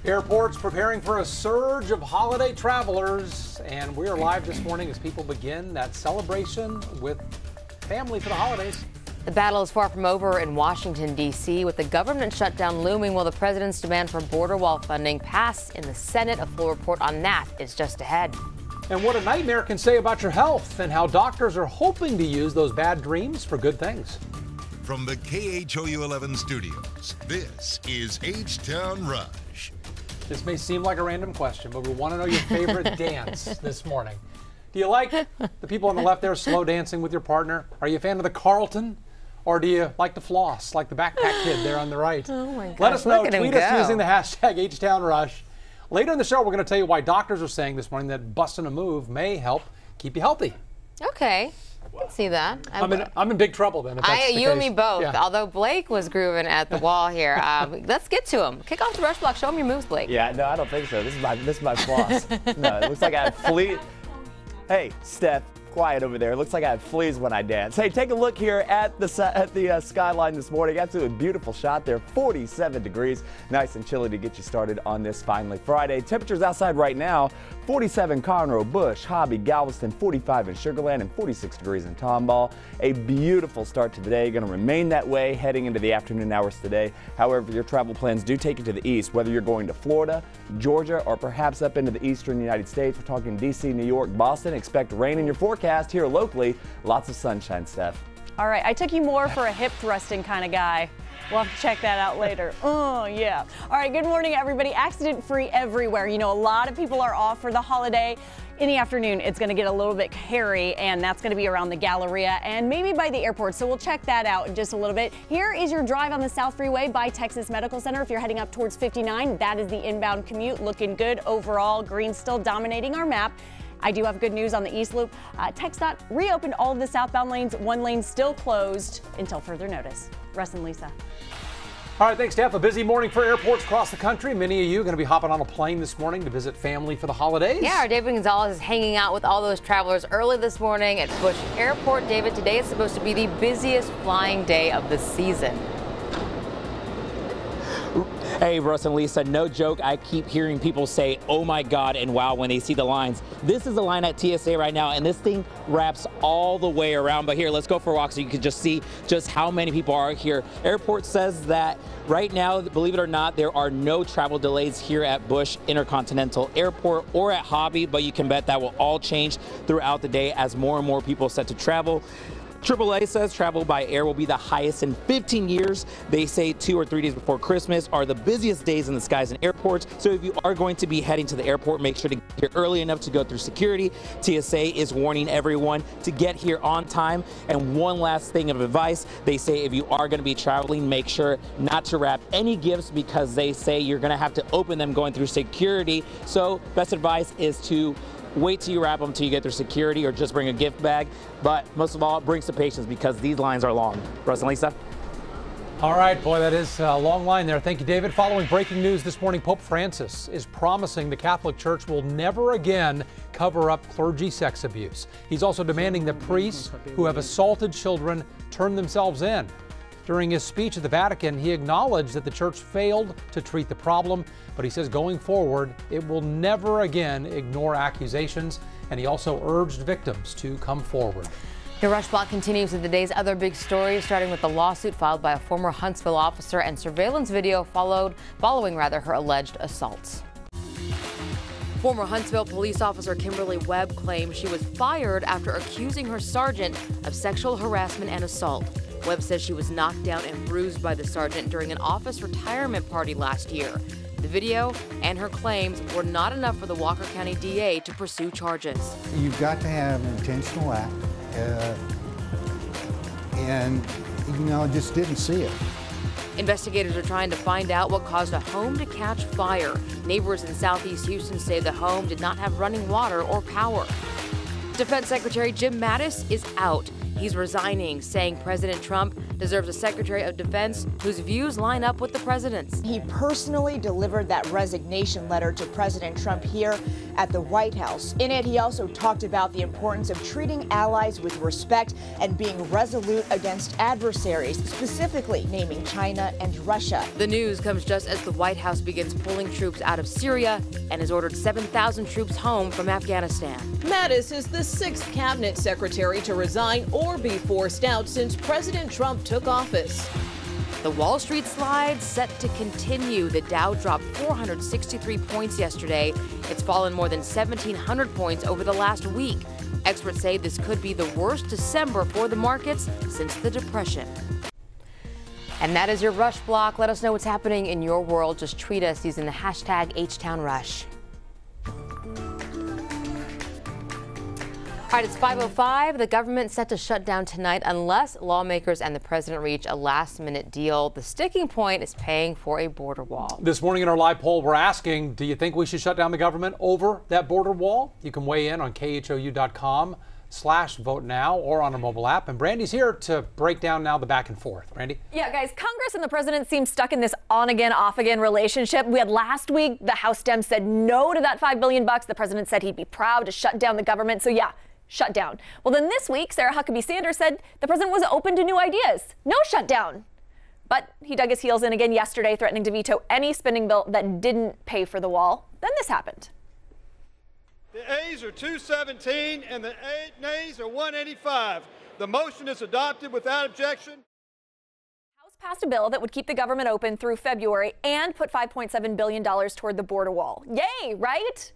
Airports preparing for a surge of holiday travelers, and we are live this morning as people begin that celebration with family for the holidays. The battle is far from over in Washington, D.C., with the government shutdown looming while the president's demand for border wall funding passed in the Senate. A full report on that is just ahead. And what a nightmare can say about your health, and how doctors are hoping to use those bad dreams for good things. From the KHOU 11 studios, this is H-Town Rush. This may seem like a random question, but we want to know your favorite dance this morning. Do you like the people on the left there slow dancing with your partner? Are you a fan of the Carlton? Or do you like to floss, like the backpack kid there on the right? Oh my gosh, let us know. Tweet us go. using the hashtag HTownRush. Later in the show, we're going to tell you why doctors are saying this morning that busting a move may help keep you healthy. Okay, I can see that. I'm in big trouble then. If that's the you and case. me both. Yeah. Although Blake was grooving at the wall here. Let's get to him. Kick off the rush block. Show him your moves, Blake. Yeah, no, I don't think so. This is my floss. No, it looks like I have fleas. Hey, Steph, quiet over there. It looks like I have fleas when I dance. Hey, take a look here at the skyline this morning. Absolutely beautiful shot there. 47 degrees. Nice and chilly to get you started on this finally Friday. Temperatures outside right now, 47 Conroe, Bush, Hobby, Galveston, 45 in Sugar Land, and 46 degrees in Tomball. A beautiful start to the day. Going to remain that way heading into the afternoon hours today. However, your travel plans do take you to the east, whether you're going to Florida, Georgia, or perhaps up into the eastern United States. We're talking D.C., New York, Boston. Expect rain in your forecast here locally. Lots of sunshine, Steph. All right, I took you more for a hip thrusting kind of guy. We'll have to check that out later. Oh, yeah. All right, good morning, everybody. Accident-free everywhere. You know, a lot of people are off for the holiday. In the afternoon, it's going to get a little bit hairy, and that's going to be around the Galleria and maybe by the airport, so we'll check that out in just a little bit. Here is your drive on the South Freeway by Texas Medical Center. If you're heading up towards 59, that is the inbound commute. Looking good overall. Green still dominating our map. I do have good news on the East Loop. TxDOT reopened all of the southbound lanes. One lane still closed until further notice. Russ and Lisa. All right, thanks, Steph. A busy morning for airports across the country. Many of you are going to be hopping on a plane this morning to visit family for the holidays. Yeah, our David Gonzalez is hanging out with all those travelers early this morning at Bush Airport. David, today is supposed to be the busiest flying day of the season. Hey, Russ and Lisa, no joke. I keep hearing people say, oh my God, and wow, when they see the lines. This is the line at TSA right now, and this thing wraps all the way around. But here, let's go for a walk so you can just see just how many people are here. Airport says that right now, believe it or not, there are no travel delays here at Bush Intercontinental Airport or at Hobby, but you can bet that will all change throughout the day as more and more people set to travel. AAA says travel by air will be the highest in 15 years. They say 2 or 3 days before Christmas are the busiest days in the skies and airports. So if you are going to be heading to the airport, make sure to get here early enough to go through security. TSA is warning everyone to get here on time. And one last thing of advice, they say if you are going to be traveling, make sure not to wrap any gifts because they say you're going to have to open them going through security. So best advice is to wait till you wrap them till you get through security, or just bring a gift bag. But most of all, bring some patience because these lines are long. Russ and Lisa. All right, boy, that is a long line there. Thank you, David. Following breaking news this morning, Pope Francis is promising the Catholic Church will never again cover up clergy sex abuse. He's also demanding that priests who have assaulted children turn themselves in. During his speech at the Vatican, he acknowledged that the church failed to treat the problem, but he says going forward, it will never again ignore accusations, and he also urged victims to come forward. Your Rush Block continues with the day's other big stories, starting with the lawsuit filed by a former Huntsville officer and surveillance video following her alleged assaults. Former Huntsville police officer Kimberly Webb claims she was fired after accusing her sergeant of sexual harassment and assault. Webb says she was knocked down and bruised by the sergeant during an office retirement party last year. The video and her claims were not enough for the Walker County DA to pursue charges. You've got to have an intentional act, and I just didn't see it. Investigators are trying to find out what caused a home to catch fire. Neighbors in southeast Houston say the home did not have running water or power. Defense Secretary Jim Mattis is out. He's resigning, saying President Trump deserves a Secretary of Defense whose views line up with the president's. He personally delivered that resignation letter to President Trump here at the White House. In it, he also talked about the importance of treating allies with respect and being resolute against adversaries, specifically naming China and Russia. The news comes just as the White House begins pulling troops out of Syria and has ordered 7,000 troops home from Afghanistan. Mattis is the 6th cabinet secretary to resign or be forced out since President Trump took office. The Wall Street slide set to continue. The Dow dropped 463 points yesterday. It's fallen more than 1,700 points over the last week. Experts say this could be the worst December for the markets since the Depression. And that is your Rush Block. Let us know what's happening in your world. Just tweet us using the hashtag HTownRush. All right, it's 5:05. The government set to shut down tonight unless lawmakers and the president reach a last-minute deal. The sticking point is paying for a border wall. This morning in our live poll, we're asking, do you think we should shut down the government over that border wall? You can weigh in on KHOU.com/vote now or on our mobile app. And Brandy's here to break down now the back and forth. Brandy? Yeah, guys, Congress and the president seem stuck in this on-again, off-again relationship. We had last week, the House Dems said no to that $5 billion. The president said he'd be proud to shut down the government. So yeah, shut down. Well, then this week, Sarah Huckabee Sanders said the president was open to new ideas. No shutdown. But he dug his heels in again yesterday, threatening to veto any spending bill that didn't pay for the wall. Then this happened. The ayes are 217 and the nays are 185. The motion is adopted without objection. House passed a bill that would keep the government open through February and put $5.7 billion toward the border wall. Yay, right?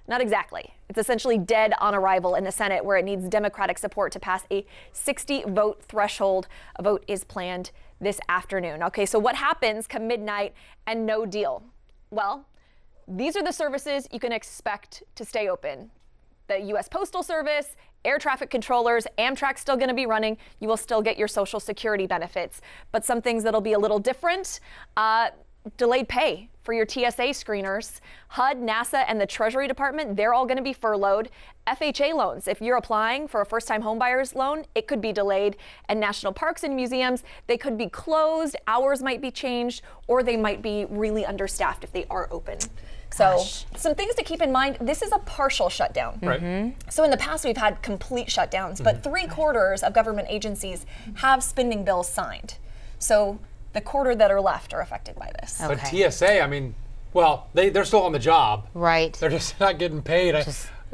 Not exactly. It's essentially dead on arrival in the Senate, where it needs Democratic support to pass a 60-vote threshold. A vote is planned this afternoon. Okay, so what happens come midnight and no deal? Well, these are the services you can expect to stay open. The U.S. Postal Service, air traffic controllers, Amtrak's still going to be running. You will still get your Social Security benefits. But some things that'll be a little different, delayed pay for your TSA screeners. HUD, NASA, and the Treasury Department, they're all going to be furloughed. FHA loans, if you're applying for a first-time homebuyer's loan, it could be delayed. And national parks and museums, they could be closed, hours might be changed, or they might be really understaffed if they are open. So some things to keep in mind. This is a partial shutdown. Right. So in the past, we've had complete shutdowns, but 3/4 of government agencies have spending bills signed. So the quarter that are left are affected by this. But TSA, I mean, well, they're still on the job. Right. They're just not getting paid.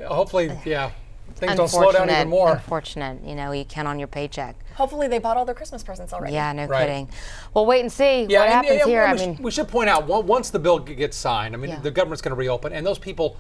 Hopefully, yeah, things don't slow down even more. Unfortunate. You know, you count on your paycheck. Hopefully they bought all their Christmas presents already. Yeah, no kidding. Well, wait and see what happens here. I mean, we should point out, once the bill gets signed, I mean, the government's going to reopen, and those people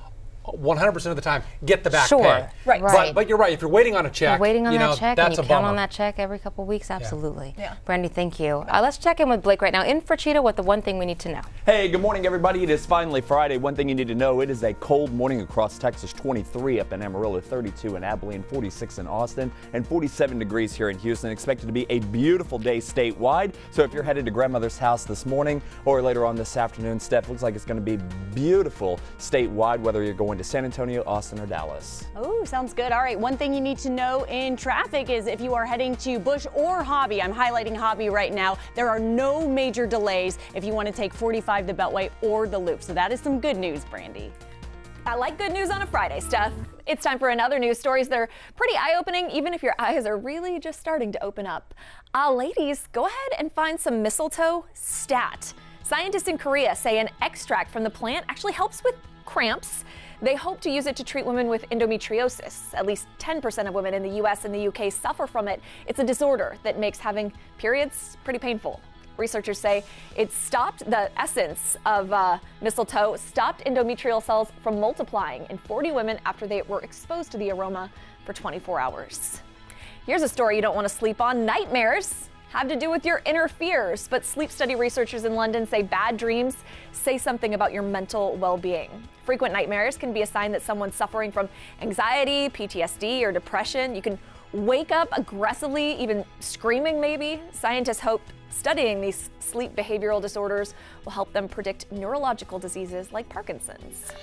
100% of the time get the back pay. Right. But you're right. If you're waiting on a check, and you that's count on that check every couple of weeks, absolutely. Yeah. Brandy, thank you. Let's check in with Blake right now in for Cheetah with the one thing we need to know. Hey, good morning, everybody. It is finally Friday. One thing you need to know, it is a cold morning across Texas. 23 up in Amarillo, 32 in Abilene, 46 in Austin, and 47 degrees here in Houston. Expected to be a beautiful day statewide. So if you're headed to grandmother's house this morning or later on this afternoon, Steph, looks like it's going to be beautiful statewide, whether you're going to San Antonio, Austin, or Dallas. Oh, sounds good. All right, one thing you need to know in traffic is if you are heading to Bush or Hobby, I'm highlighting Hobby right now, there are no major delays if you want to take 45 the Beltway or the Loop. So that is some good news, Brandy. I like good news on a Friday, Steph. It's time for another news stories. They're pretty eye-opening, even if your eyes are really just starting to open up. Ladies, go ahead and find some mistletoe stat. Scientists in Korea say an extract from the plant actually helps with cramps. They hope to use it to treat women with endometriosis. At least 10% of women in the U.S. and the UK suffer from it. It's a disorder that makes having periods pretty painful. Researchers say it stopped the essence of mistletoe, stopped endometrial cells from multiplying in 40 women after they were exposed to the aroma for 24 hours. Here's a story you don't want to sleep on. Nightmares have to do with your inner fears, but sleep study researchers in London say bad dreams say something about your mental well-being. Frequent nightmares can be a sign that someone's suffering from anxiety, PTSD, or depression. You can wake up aggressively, even screaming maybe. Scientists hope studying these sleep behavioral disorders will help them predict neurological diseases like Parkinson's.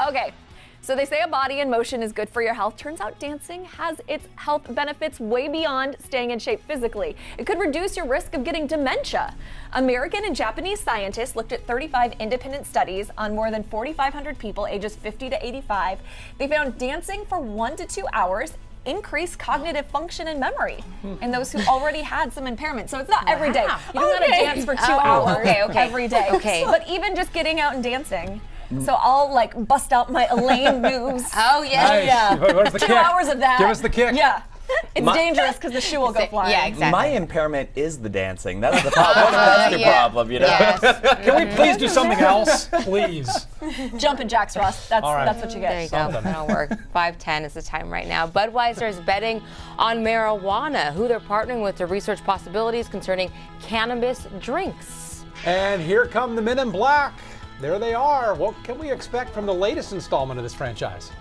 Okay, So they say a body in motion is good for your health. Turns out dancing has its health benefits way beyond staying in shape physically. It could reduce your risk of getting dementia. American and Japanese scientists looked at 35 independent studies on more than 4,500 people ages 50 to 85. They found dancing for 1 to 2 hours increased cognitive function and memory in those who already had some impairment. So it's not every day. You don't want to dance for 2 hours every day. But even just getting out and dancing. So I'll like bust out my Elaine moves. Oh yeah. Nice. Yeah. Where's the 2 kick? hours of that. Give us the kick. Yeah. It's dangerous because the shoe will go flying. Yeah, exactly. My impairment is the dancing. That's the problem. That's the problem, you know. Yes. Can we please do something else, please? Jumping jacks, Ross. That's what you get. There you go. That'll work. 5:10 is the time right now. Budweiser is betting on marijuana, who they're partnering with to research possibilities concerning cannabis drinks. And here come the Men in Black. There they are. What can we expect from the latest installment of this franchise?